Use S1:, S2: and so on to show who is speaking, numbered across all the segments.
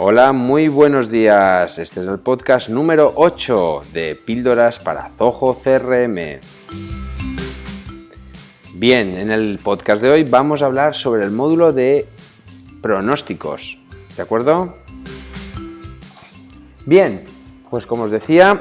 S1: Hola, muy buenos días. Este es el podcast número 8 de Píldoras para Zoho CRM. Bien, en el podcast de hoy vamos a hablar sobre el módulo de pronósticos, ¿de acuerdo? Bien, pues como os decía,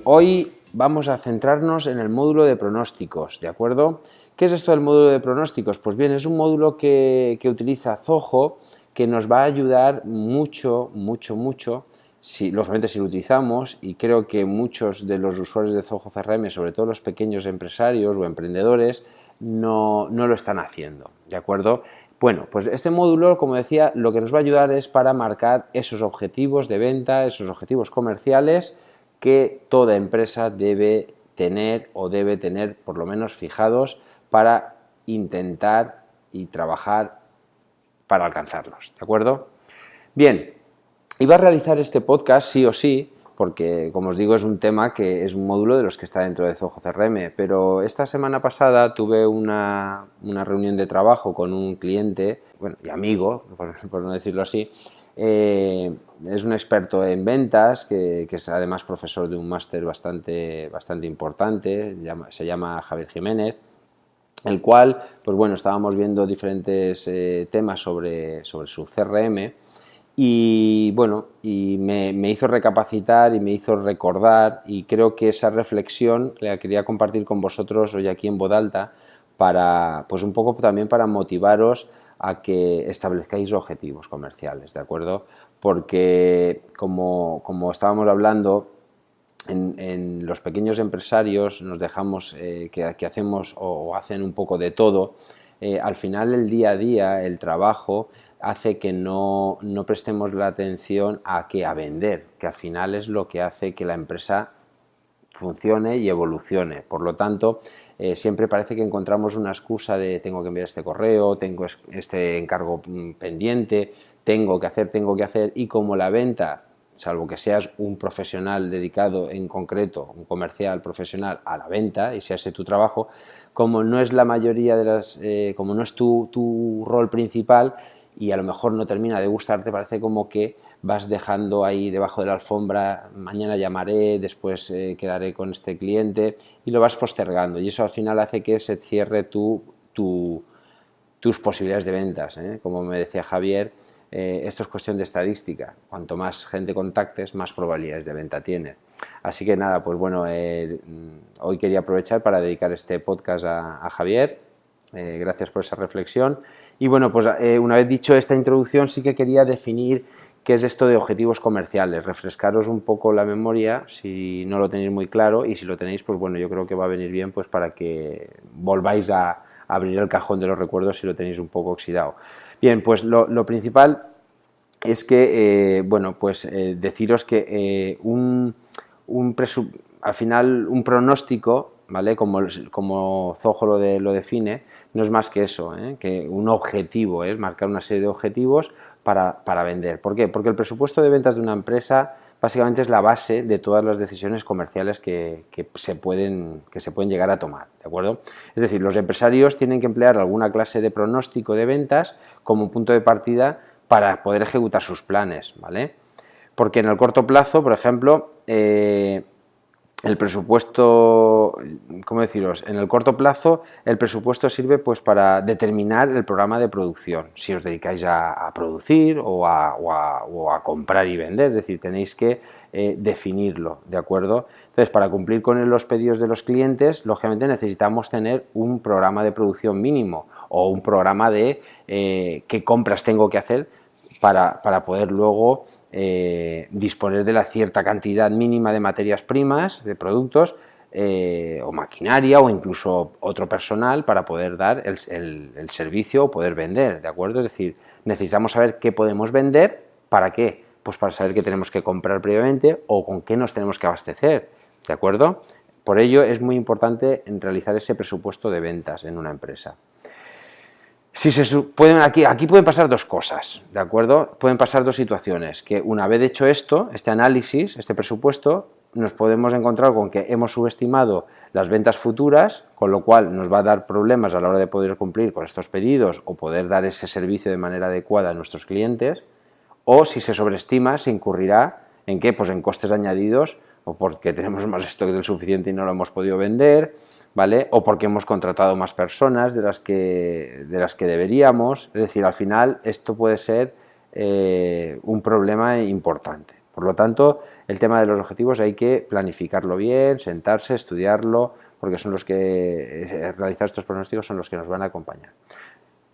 S1: hoy vamos a centrarnos en el módulo de pronósticos, ¿de acuerdo? ¿Qué es esto del módulo de pronósticos? Pues bien, es un módulo que utiliza Zoho, que nos va a ayudar mucho, lógicamente si lo utilizamos, y creo que muchos de los usuarios de Zoho CRM, sobre todo los pequeños empresarios o emprendedores, no lo están haciendo, ¿de acuerdo? Bueno, pues este módulo, como decía, lo que nos va a ayudar es para marcar esos objetivos de venta, esos objetivos comerciales que toda empresa debe tener o debe tener por lo menos fijados para intentar y trabajar para alcanzarlos, ¿de acuerdo? Bien, iba a realizar este podcast sí o sí, porque como os digo es un tema que es un módulo de los que está dentro de Zoho CRM, pero esta semana pasada tuve una reunión de trabajo con un cliente, bueno, y amigo, por no decirlo así. Es un experto en ventas, que es además profesor de un máster bastante importante, se llama Javier Jiménez, el cual, pues bueno, estábamos viendo diferentes temas sobre su CRM y bueno, y me hizo recapacitar y me hizo recordar, y creo que esa reflexión la quería compartir con vosotros hoy aquí en voz alta para, pues un poco también para motivaros a que establezcáis objetivos comerciales, ¿de acuerdo? Porque como estábamos hablando, en los pequeños empresarios nos dejamos que hacemos o hacen un poco de todo. Al final el día a día, el trabajo, hace que no prestemos la atención a vender, que al final es lo que hace que la empresa funcione y evolucione. Por lo tanto, siempre parece que encontramos una excusa de tengo que enviar este correo, tengo este encargo pendiente, tengo que hacer, y como la venta, salvo que seas un profesional dedicado en concreto, un comercial profesional a la venta y sea ese tu trabajo, como no es la mayoría de como no es tu rol principal y a lo mejor no termina de gustarte, parece como que vas dejando ahí debajo de la alfombra, mañana llamaré, después quedaré con este cliente, y lo vas postergando, y eso al final hace que se cierre tus posibilidades de ventas, ¿eh? Como me decía Javier, esto es cuestión de estadística. Cuanto más gente contactes, más probabilidades de venta tienes. Así que nada, pues bueno, hoy quería aprovechar para dedicar este podcast a Javier. Gracias por esa reflexión. Y bueno, pues una vez dicho esta introducción, sí que quería definir qué es esto de objetivos comerciales, refrescaros un poco la memoria si no lo tenéis muy claro, y si lo tenéis, pues bueno, yo creo que va a venir bien pues para que volváis a abrir el cajón de los recuerdos si lo tenéis un poco oxidado. Bien, pues lo principal es que, bueno, pues deciros que al final un pronóstico, ¿vale? Como Zoho lo define, no es más que eso, que un objetivo, es marcar una serie de objetivos para vender. ¿Por qué? Porque el presupuesto de ventas de una empresa básicamente es la base de todas las decisiones comerciales que se pueden llegar a tomar, ¿de acuerdo? Es decir, los empresarios tienen que emplear alguna clase de pronóstico de ventas como punto de partida para poder ejecutar sus planes, ¿vale? Porque en el corto plazo, por ejemplo, el presupuesto, ¿cómo deciros? En el corto plazo el presupuesto sirve pues para determinar el programa de producción, si os dedicáis a producir o a comprar y vender, es decir, tenéis que definirlo, ¿de acuerdo? Entonces, para cumplir con los pedidos de los clientes, lógicamente necesitamos tener un programa de producción mínimo o un programa de qué compras tengo que hacer para poder luego disponer de la cierta cantidad mínima de materias primas, de productos o maquinaria o incluso otro personal para poder dar el servicio o poder vender, ¿de acuerdo? Es decir, necesitamos saber qué podemos vender, ¿para qué? Pues para saber qué tenemos que comprar previamente o con qué nos tenemos que abastecer, ¿de acuerdo? Por ello es muy importante realizar ese presupuesto de ventas en una empresa. Aquí pueden pasar dos cosas, ¿de acuerdo? Pueden pasar dos situaciones, que una vez hecho esto, este análisis, este presupuesto, nos podemos encontrar con que hemos subestimado las ventas futuras, con lo cual nos va a dar problemas a la hora de poder cumplir con estos pedidos o poder dar ese servicio de manera adecuada a nuestros clientes, o si se sobreestima, se incurrirá ¿en qué? Pues en costes añadidos, o porque tenemos más stock del suficiente y no lo hemos podido vender, ¿vale? O porque hemos contratado más personas de las que deberíamos. Es decir, al final esto puede ser un problema importante. Por lo tanto, el tema de los objetivos hay que planificarlo bien, sentarse, estudiarlo, porque son los que realizar estos pronósticos son los que nos van a acompañar.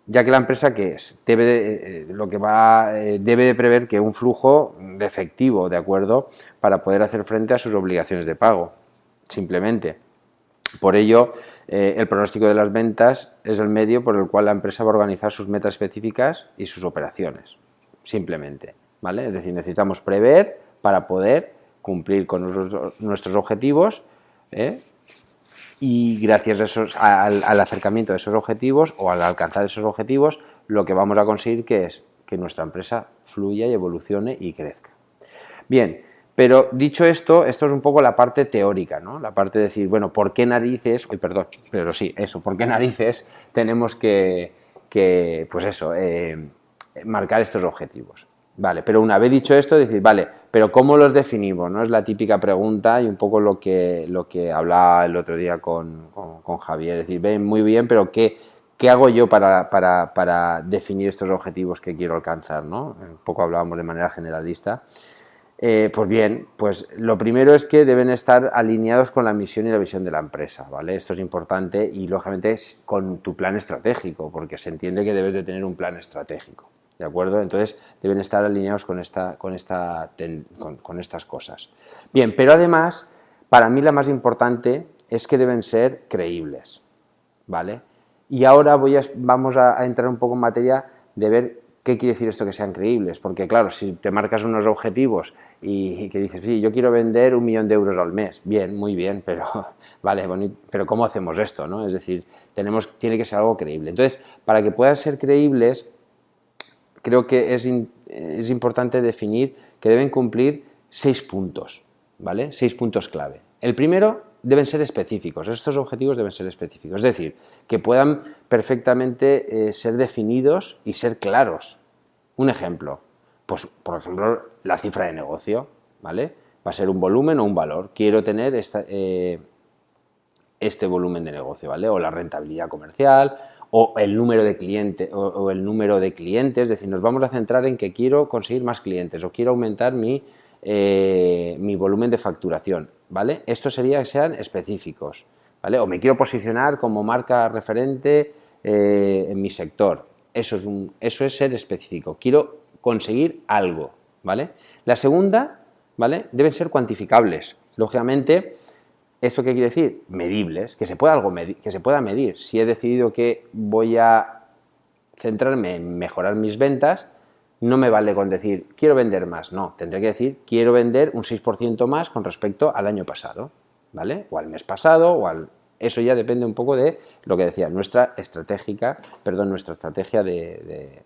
S1: Ya que la empresa, ¿qué es? Debe de prever que un flujo de efectivo, ¿de acuerdo?, para poder hacer frente a sus obligaciones de pago, simplemente. Por ello, el pronóstico de las ventas es el medio por el cual la empresa va a organizar sus metas específicas y sus operaciones, simplemente, ¿vale? Es decir, necesitamos prever para poder cumplir con nuestros objetivos, y gracias al acercamiento de esos objetivos o al alcanzar esos objetivos, lo que vamos a conseguir que es que nuestra empresa fluya y evolucione y crezca. Bien, pero dicho esto, esto es un poco la parte teórica, ¿no? La parte de decir, bueno, ¿por qué narices? Uy, perdón, pero sí, eso, ¿por qué narices tenemos que pues eso, marcar estos objetivos? Vale, pero una vez dicho esto, decir, vale, pero ¿cómo los definimos? ¿No? Es la típica pregunta y un poco lo que hablaba el otro día con Javier. Es decir, ven, muy bien, pero ¿qué hago yo para definir estos objetivos que quiero alcanzar? ¿No? Un poco hablábamos de manera generalista. Pues bien, pues lo primero es que deben estar alineados con la misión y la visión de la empresa, ¿vale? Esto es importante y, lógicamente, es con tu plan estratégico, porque se entiende que debes de tener un plan estratégico. ¿De acuerdo? Entonces deben estar alineados con estas cosas. Bien, pero además, para mí la más importante es que deben ser creíbles, ¿vale? Y ahora vamos a entrar un poco en materia de ver qué quiere decir esto que sean creíbles, porque claro, si te marcas unos objetivos y que dices, sí, yo quiero vender 1 millón de euros al mes, bien, muy bien, pero vale, bonito, pero ¿cómo hacemos esto, no? Es decir, tiene que ser algo creíble. Entonces, para que puedan ser creíbles, creo que es importante definir que deben cumplir 6 puntos, ¿vale? 6 puntos clave. El primero, deben ser específicos, estos objetivos deben ser específicos, es decir, que puedan perfectamente ser definidos y ser claros. Un ejemplo, pues por ejemplo, la cifra de negocio, ¿vale? Va a ser un volumen o un valor. Quiero tener este volumen de negocio, ¿vale? O la rentabilidad comercial, o el número de clientes, es decir, nos vamos a centrar en que quiero conseguir más clientes o quiero aumentar mi volumen de facturación, ¿vale? Esto sería que sean específicos, ¿vale? O me quiero posicionar como marca referente en mi sector. Eso es ser específico. Quiero conseguir algo, ¿vale? La segunda, ¿vale? Deben ser cuantificables. Lógicamente, ¿esto qué quiere decir? Medibles, que se pueda medir. Si he decidido que voy a centrarme en mejorar mis ventas, no me vale con decir quiero vender más, no, tendré que decir quiero vender un 6% más con respecto al año pasado, ¿vale? O al mes pasado, eso ya depende un poco de lo que decía, nuestra estrategia de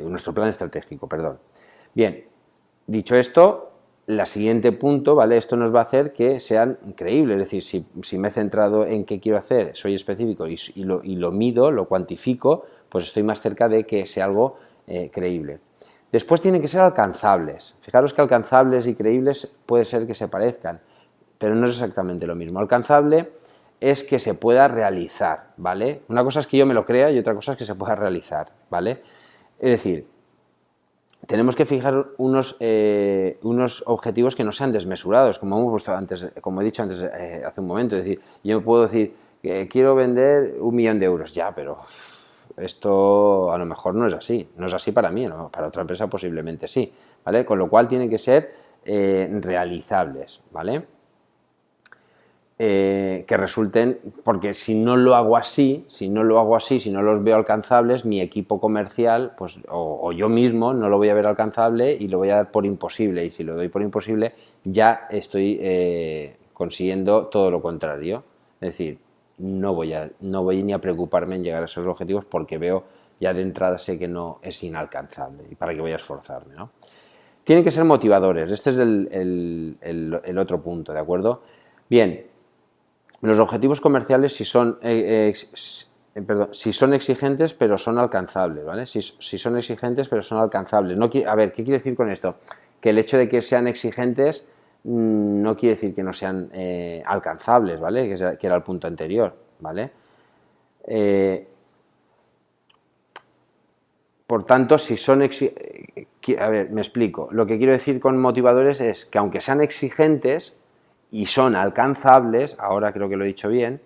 S1: nuestro plan estratégico, perdón. Bien, dicho esto, el siguiente punto, ¿vale? Esto nos va a hacer que sean creíbles, es decir, si me he centrado en qué quiero hacer, soy específico y lo mido, lo cuantifico, pues estoy más cerca de que sea algo creíble. Después tienen que ser alcanzables. Fijaros que alcanzables y creíbles puede ser que se parezcan, pero no es exactamente lo mismo. Alcanzable es que se pueda realizar, ¿vale? Una cosa es que yo me lo crea y otra cosa es que se pueda realizar, ¿vale? Es decir, tenemos que fijar unos objetivos que no sean desmesurados, como hemos puesto antes, como he dicho antes hace un momento. Es decir, yo puedo decir que quiero vender 1 millón de euros, ya, pero esto a lo mejor no es así para mí, ¿no? Para otra empresa posiblemente sí, ¿vale? Con lo cual tienen que ser realizables, ¿vale? Que resulten, porque si no lo hago así, si no los veo alcanzables, mi equipo comercial, pues, o yo mismo no lo voy a ver alcanzable y lo voy a dar por imposible, y si lo doy por imposible ya estoy consiguiendo todo lo contrario. Es decir, no voy ni a preocuparme en llegar a esos objetivos porque veo ya de entrada sé que no es inalcanzable y para qué voy a esforzarme, ¿no? Tienen que ser motivadores, este es el otro punto, ¿de acuerdo? Bien, los objetivos comerciales, si son perdón, si son exigentes pero son alcanzables, ¿vale? Si son exigentes pero son alcanzables. No, a ver, ¿qué quiere decir con esto? Que el hecho de que sean exigentes no quiere decir que no sean alcanzables, ¿vale? Que era el punto anterior, ¿vale? Por tanto, si son a ver, me explico. Lo que quiero decir con motivadores es que aunque sean exigentes y son alcanzables, ahora creo que lo he dicho bien,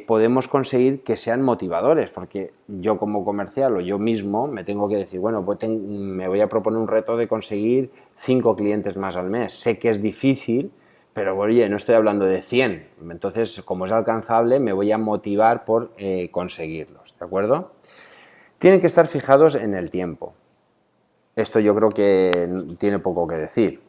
S1: podemos conseguir que sean motivadores, porque yo como comercial o yo mismo me tengo que decir, bueno, pues me voy a proponer un reto de conseguir 5 clientes más al mes. Sé que es difícil, pero oye, no estoy hablando de 100. Entonces, como es alcanzable, me voy a motivar por conseguirlos, ¿de acuerdo? Tienen que estar fijados en el tiempo. Esto yo creo que tiene poco que decir.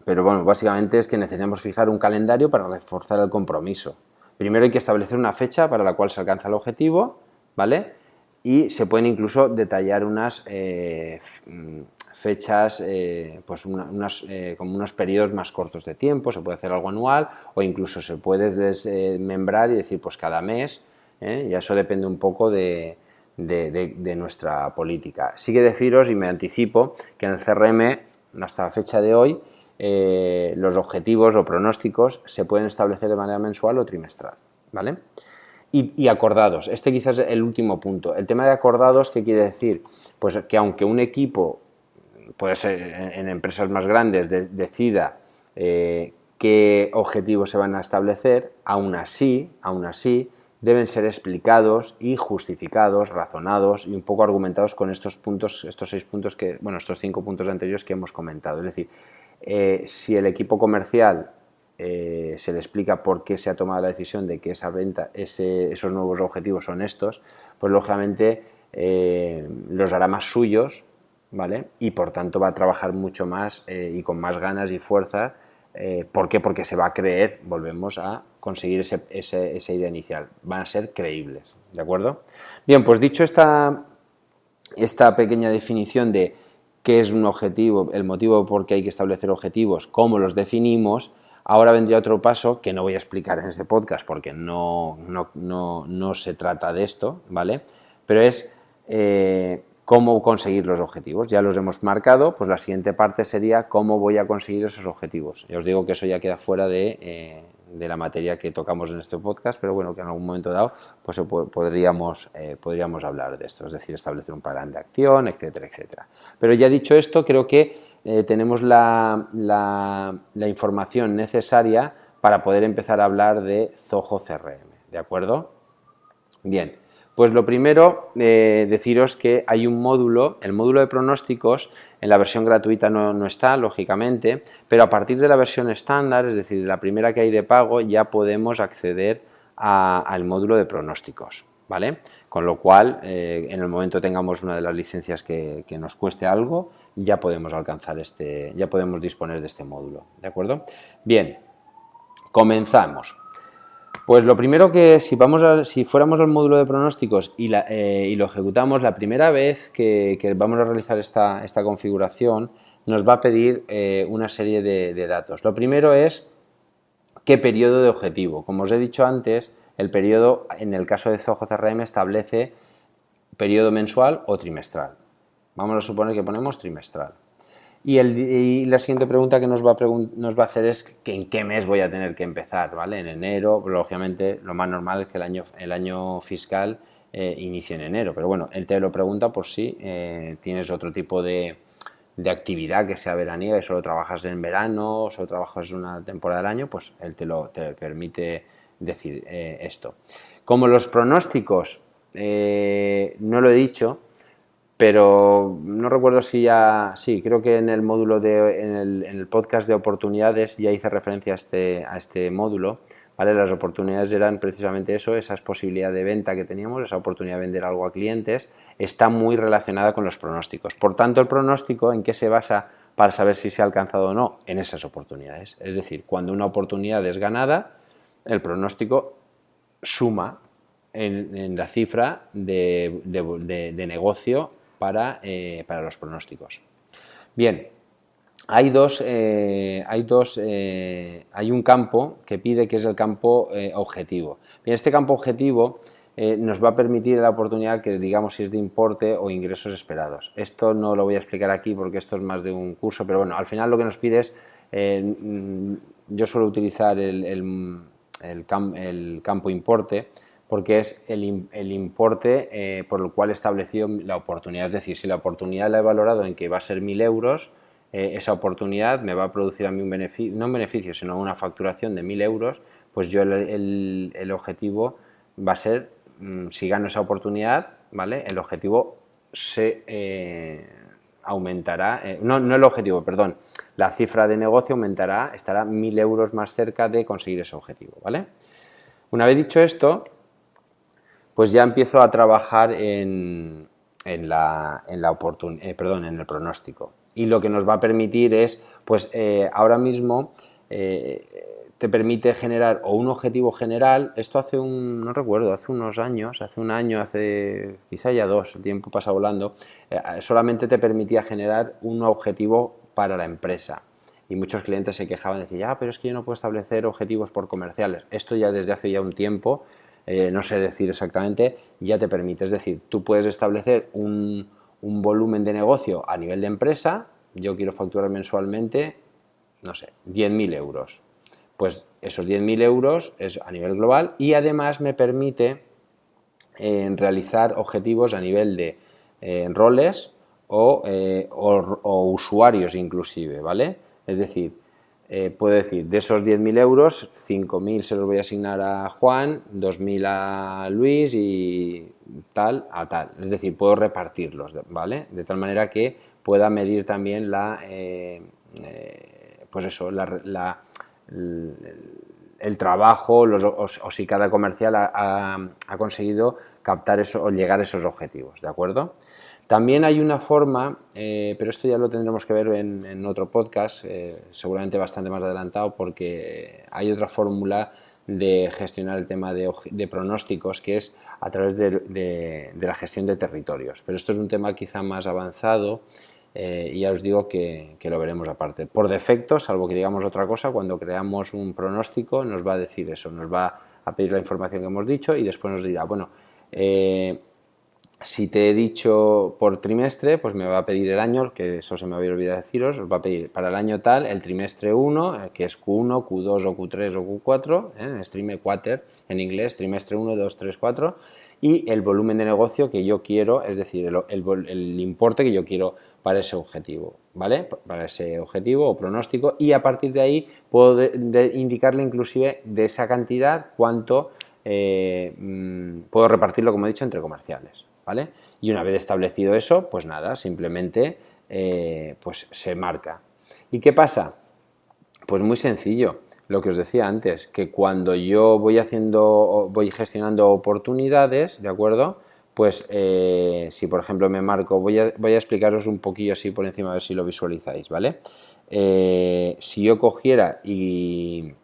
S1: Pero bueno, básicamente es que necesitamos fijar un calendario para reforzar el compromiso. Primero hay que establecer una fecha para la cual se alcanza el objetivo, ¿vale? Y se pueden incluso detallar unas fechas, pues como unos periodos más cortos de tiempo, se puede hacer algo anual o incluso se puede desmembrar y decir pues cada mes, y eso depende un poco de nuestra política. Sí que deciros, y me anticipo, que en el CRM, hasta la fecha de hoy, los objetivos o pronósticos se pueden establecer de manera mensual o trimestral, ¿vale? Y acordados. Este quizás es el último punto. El tema de acordados, ¿qué quiere decir? Pues que aunque un equipo, puede ser en empresas más grandes, decida qué objetivos se van a establecer, aún así deben ser explicados y justificados, razonados y un poco argumentados con estos puntos, estos 6 puntos estos 5 puntos anteriores que hemos comentado. Es decir, si el equipo comercial se le explica por qué se ha tomado la decisión de que esa venta, esos nuevos objetivos son estos, pues lógicamente los hará más suyos, ¿vale? Y por tanto va a trabajar mucho más y con más ganas y fuerza. ¿Por qué? Porque se va a creer, volvemos a conseguir esa idea inicial. Van a ser creíbles, ¿de acuerdo? Bien, pues dicho esta pequeña definición de qué es un objetivo, el motivo por qué hay que establecer objetivos, cómo los definimos, ahora vendría otro paso que no voy a explicar en este podcast porque no se trata de esto, ¿vale? Pero es cómo conseguir los objetivos. Ya los hemos marcado, pues la siguiente parte sería cómo voy a conseguir esos objetivos. Ya os digo que eso ya queda fuera de la materia que tocamos en este podcast, pero bueno, que en algún momento dado pues podríamos hablar de esto, es decir, establecer un plan de acción, etcétera, etcétera. Pero ya dicho esto, creo que tenemos la información necesaria para poder empezar a hablar de Zoho CRM, ¿de acuerdo? Bien. Pues lo primero, deciros que hay un módulo, el módulo de pronósticos, en la versión gratuita no está, lógicamente, pero a partir de la versión estándar, es decir, la primera que hay de pago, ya podemos acceder al módulo de pronósticos, ¿vale? Con lo cual, en el momento tengamos una de las licencias que nos cueste algo, ya podemos ya podemos disponer de este módulo, ¿de acuerdo? Bien, comenzamos. Pues lo primero que si fuéramos al módulo de pronósticos y lo ejecutamos la primera vez que vamos a realizar esta configuración, nos va a pedir una serie de datos. Lo primero es qué periodo de objetivo. Como os he dicho antes, el periodo en el caso de Zoho CRM establece periodo mensual o trimestral. Vamos a suponer que ponemos trimestral. Y la siguiente pregunta que nos va a hacer es que en qué mes voy a tener que empezar, ¿vale? En enero, lógicamente, lo más normal es que el año fiscal inicie en enero, pero bueno, él te lo pregunta por si tienes otro tipo de actividad que sea veraniega y solo trabajas en verano o solo trabajas una temporada del año, pues él te permite decir esto. Como los pronósticos, no lo he dicho, pero no recuerdo si sí, creo que en el módulo en el podcast de oportunidades ya hice referencia a este módulo, ¿vale? Las oportunidades eran precisamente eso, esa posibilidad de venta que teníamos, esa oportunidad de vender algo a clientes, está muy relacionada con los pronósticos. Por tanto, el pronóstico, ¿en qué se basa para saber si se ha alcanzado o no? En esas oportunidades. Es decir, cuando una oportunidad es ganada, el pronóstico suma en la cifra de negocio para los pronósticos. Bien, hay un campo que pide, que es el campo objetivo. Bien, este campo objetivo nos va a permitir la oportunidad que digamos si es de importe o ingresos esperados. Esto no lo voy a explicar aquí porque esto es más de un curso, pero bueno, al final lo que nos pide es, yo suelo utilizar el campo importe porque es el importe por el cual he establecido la oportunidad. Es decir, si la oportunidad la he valorado en que va a ser 1.000 euros, esa oportunidad me va a producir a mí un beneficio, no un beneficio, sino una facturación de 1.000 euros, pues yo el objetivo va a ser, si gano esa oportunidad, ¿vale? El objetivo se aumentará, no el objetivo, perdón, la cifra de negocio aumentará, estará 1.000 euros más cerca de conseguir ese objetivo, ¿vale? Una vez dicho esto, pues ya empiezo a trabajar en el pronóstico. Y lo que nos va a permitir es, pues ahora mismo te permite generar o un objetivo general. Esto no recuerdo, hace unos años, hace un año, hace quizá ya dos, el tiempo pasa volando, solamente te permitía generar un objetivo para la empresa. Y muchos clientes se quejaban y decían, pero es que yo no puedo establecer objetivos por comerciales. Esto ya desde hace ya un tiempo, no sé decir exactamente, ya te permite. Es decir, tú puedes establecer un volumen de negocio a nivel de empresa. Yo quiero facturar mensualmente, no sé, 10.000 euros. Pues esos 10.000 euros es a nivel global y además me permite realizar objetivos a nivel de roles o usuarios inclusive, ¿vale? Es decir, puedo decir, de esos 10.000 euros, 5.000 se los voy a asignar a Juan, 2.000 a Luis y tal a tal. Es decir, puedo repartirlos, ¿vale? De tal manera que pueda medir también pues eso, el trabajo o si cada comercial ha conseguido captar eso o llegar a esos objetivos, ¿de acuerdo? También hay una forma, pero esto ya lo tendremos que ver en otro podcast, seguramente bastante más adelantado, porque hay otra fórmula de gestionar el tema de pronósticos, que es a través de la gestión de territorios. Pero esto es un tema quizá más avanzado y ya os digo que lo veremos aparte. Por defecto, salvo que digamos otra cosa, cuando creamos un pronóstico nos va a decir eso, nos va a pedir la información que hemos dicho y después nos dirá, bueno, si te he dicho por trimestre, pues me va a pedir el año, que eso se me había olvidado deciros, os va a pedir para el año tal el trimestre 1, que es Q1, Q2 o Q3 o Q4, en stream quarter en inglés, trimestre 1, 2, 3, 4, y el volumen de negocio que yo quiero, es decir, el importe que yo quiero para ese objetivo, ¿vale? Para ese objetivo o pronóstico, y a partir de ahí puedo indicarle inclusive de esa cantidad cuánto puedo repartirlo, como he dicho, entre comerciales, ¿vale? Y una vez establecido eso, pues nada, simplemente pues se marca. ¿Y qué pasa? Pues muy sencillo, lo que os decía antes, que cuando yo voy gestionando oportunidades, ¿de acuerdo? Pues si por ejemplo me marco, voy a explicaros un poquillo así por encima a ver si lo visualizáis, ¿vale? Si yo cogiera y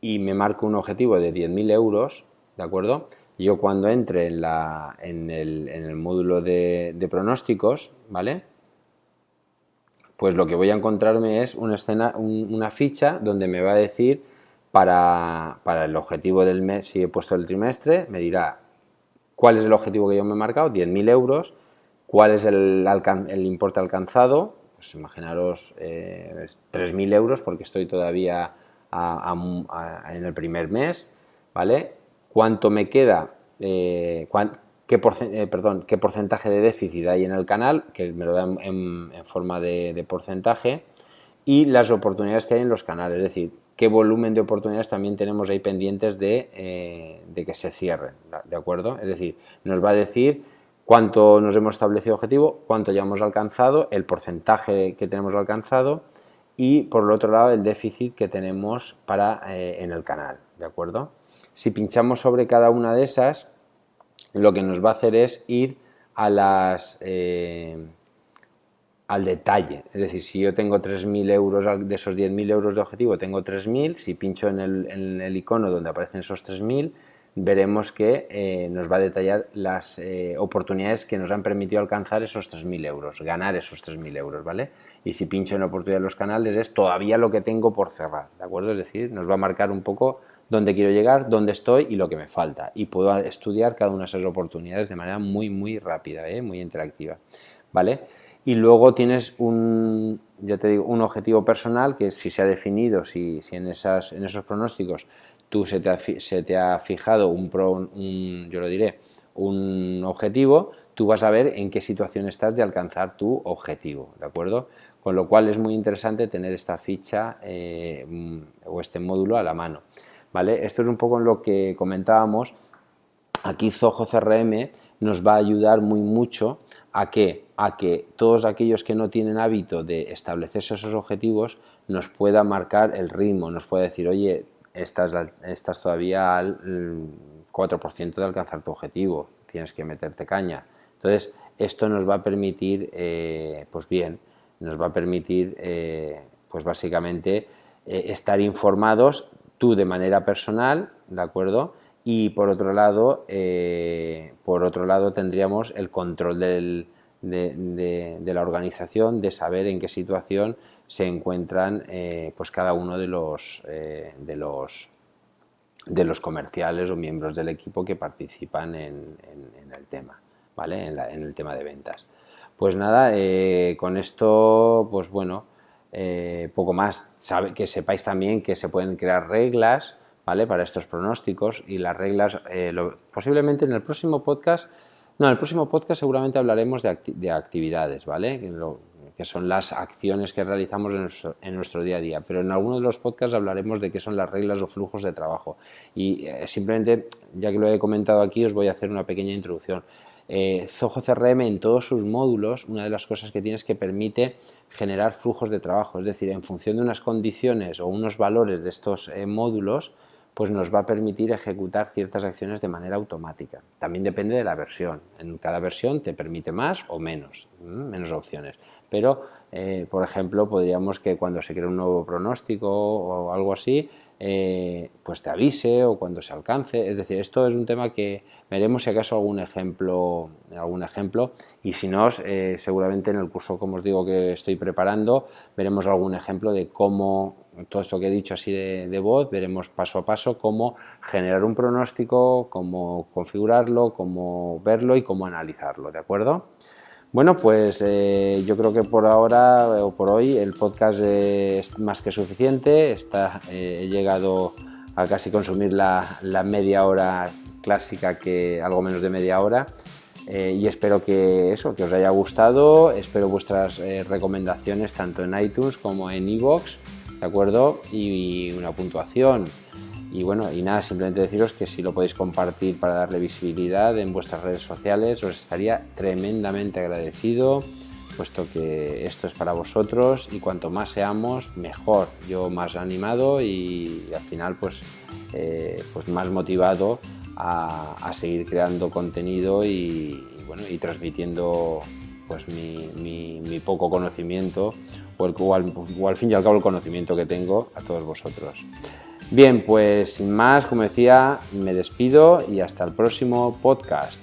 S1: me marco un objetivo de 10.000 euros, ¿de acuerdo? Yo cuando entre en el módulo de pronósticos, ¿vale? Pues lo que voy a encontrarme es una ficha donde me va a decir para el objetivo del mes, si he puesto el trimestre, me dirá cuál es el objetivo que yo me he marcado, 10.000 euros, cuál es el importe alcanzado, pues imaginaros 3.000 euros porque estoy todavía en el primer mes, ¿vale? ¿Cuánto me queda? ¿Qué porcentaje de déficit hay en el canal? Que me lo da en forma de porcentaje. Y las oportunidades que hay en los canales, es decir, qué volumen de oportunidades también tenemos ahí pendientes de que se cierren, ¿de acuerdo? Es decir, nos va a decir cuánto nos hemos establecido objetivo, cuánto ya hemos alcanzado, el porcentaje que tenemos alcanzado y, por el otro lado, el déficit que tenemos en el canal, ¿de acuerdo? Si pinchamos sobre cada una de esas, lo que nos va a hacer es ir al detalle. Es decir, si yo tengo 3.000 euros, de esos 10.000 euros de objetivo, tengo 3.000, si pincho en el icono donde aparecen esos 3.000, veremos que nos va a detallar las oportunidades que nos han permitido alcanzar esos 3.000 euros, ganar esos 3.000 euros, ¿vale? Y si pincho en oportunidad de los canales es todavía lo que tengo por cerrar, ¿de acuerdo? Es decir, nos va a marcar un poco dónde quiero llegar, dónde estoy y lo que me falta. Y puedo estudiar cada una de esas oportunidades de manera muy, muy rápida, muy interactiva, ¿vale? Y luego tienes un objetivo personal que si se ha definido, si en esos pronósticos se te ha fijado un objetivo, tú vas a ver en qué situación estás de alcanzar tu objetivo, ¿de acuerdo? Con lo cual es muy interesante tener esta ficha o este módulo a la mano, ¿vale? Esto es un poco en lo que comentábamos. Aquí Zoho CRM nos va a ayudar mucho a que todos aquellos que no tienen hábito de establecerse esos objetivos nos pueda marcar el ritmo, nos pueda decir, oye, estás todavía al 4% de alcanzar tu objetivo, tienes que meterte caña. Entonces, esto nos va a permitir, nos va a permitir, básicamente, estar informados tú de manera personal, ¿de acuerdo? Y por otro lado tendríamos el control de la organización, de saber en qué situación se encuentran cada uno de los comerciales o miembros del equipo que participan en el tema, ¿vale? En el tema de ventas. Pues nada, con esto, pues bueno, poco más. Que sepáis también que se pueden crear reglas, ¿vale? Para estos pronósticos, y las reglas posiblemente en el próximo podcast, seguramente hablaremos de actividades, ¿vale? Que son las acciones que realizamos en nuestro día a día, pero en alguno de los podcasts hablaremos de qué son las reglas o flujos de trabajo, y simplemente, ya que lo he comentado aquí, os voy a hacer una pequeña introducción. Zoho CRM en todos sus módulos, una de las cosas que tiene es que permite generar flujos de trabajo, es decir, en función de unas condiciones o unos valores de estos módulos, pues nos va a permitir ejecutar ciertas acciones de manera automática. También depende de la versión. En cada versión te permite más o menos opciones. Pero, por ejemplo, podríamos que cuando se crea un nuevo pronóstico o algo así, pues te avise, o cuando se alcance. Es decir, esto es un tema que veremos si acaso algún ejemplo, y si no, seguramente en el curso, como os digo, que estoy preparando, veremos algún ejemplo de cómo todo esto que he dicho así de voz, veremos paso a paso cómo generar un pronóstico, cómo configurarlo, cómo verlo y cómo analizarlo, ¿de acuerdo? Bueno, pues yo creo que por ahora o por hoy el podcast es más que suficiente. He llegado a casi consumir la media hora clásica, que algo menos de media hora, y espero que os haya gustado. Espero vuestras recomendaciones tanto en iTunes como en iVoox, ¿de acuerdo? Y una puntuación. Y bueno, y nada, simplemente deciros que si lo podéis compartir para darle visibilidad en vuestras redes sociales, os estaría tremendamente agradecido, puesto que esto es para vosotros, y cuanto más seamos, mejor. Yo más animado y al final pues más motivado a seguir creando contenido y transmitiendo pues mi poco conocimiento o al fin y al cabo el conocimiento que tengo a todos vosotros. Bien, pues sin más, como decía, me despido y hasta el próximo podcast.